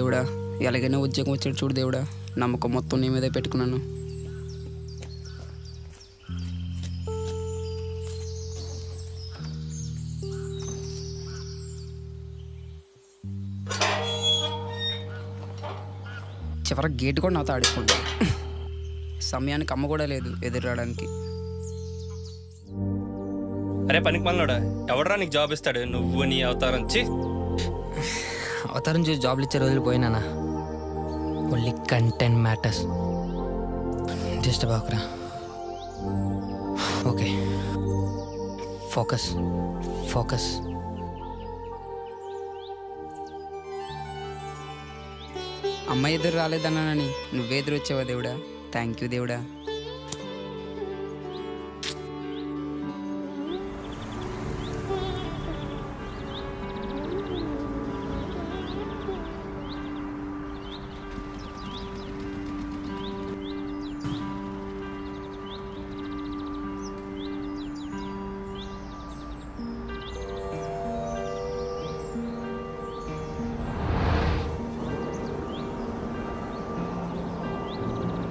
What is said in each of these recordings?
దేవుడా, ఎలాగైనా ఉద్యోగం వచ్చాడు చూడు దేవుడా. నమ్మకం మొత్తం నీ మీదే పెట్టుకున్నాను. చివరికి గేట్ కూడా నాతో ఆడుకుంటా. సమయానికి అమ్మ కూడా లేదు ఎదురు రావడానికి. అరే పనికి పనులోడా, ఎవడరా నీకు జాబ్ ఇస్తాడు? నువ్వు నీ అవతారం అవతారం చూసి జాబ్లు ఇచ్చే రోజులు పోయినానా. Only content matters. డిస్టర్బ్ అవ్వకురా. Okay, focus focus. అమ్మ ఎదురు రాలేదన్నానని నువ్వే ఎదురు వచ్చావా దేవుడా. థ్యాంక్ యూ దేవుడా.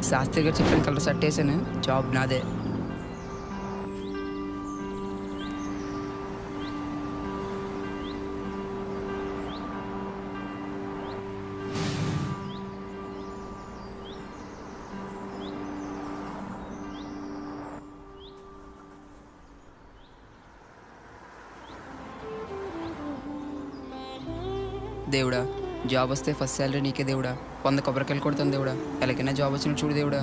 శాస్త్రి గారు చెప్పిన కలర్ షర్ట్ వేసాను, జాబ్ నాదే. దేవుడా, జాబ్ వస్తే ఫస్ట్ శాలరీ నీకే దేవుడా. 100 కొబ్బరికాయలు కొడతాను దేవుడా. ఎలాగైనా జాబ్ వచ్చిన చూడు దేవుడా.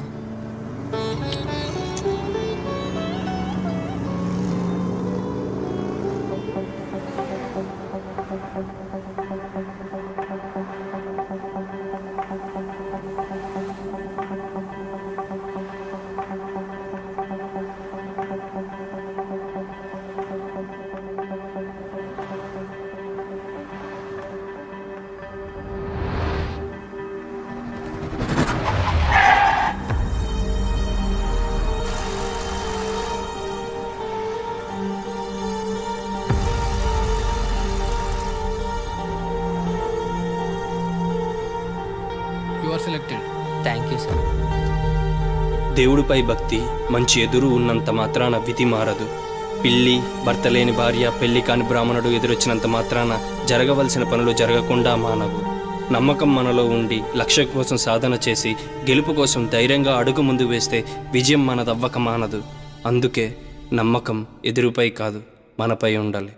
సెలెక్టెడ్. Thank you sir. దేవుడిపై భక్తి మంచి ఎదురు ఉన్నంత మాత్రాన విధి మారదు. పిల్లి భర్త లేని భార్య, పెళ్లి కాని బ్రాహ్మణుడు ఎదురొచ్చినంత మాత్రాన జరగవలసిన పనులు జరగకుండా మానవు. నమ్మకం మనలో ఉండి లక్ష్యం కోసం సాధన చేసి గెలుపు కోసం ధైర్యంగా అడుగు ముందు వేస్తే విజయం మనదవ్వక మానదు. అందుకే నమ్మకం ఎదురుపై కాదు, మనపై ఉండాలి.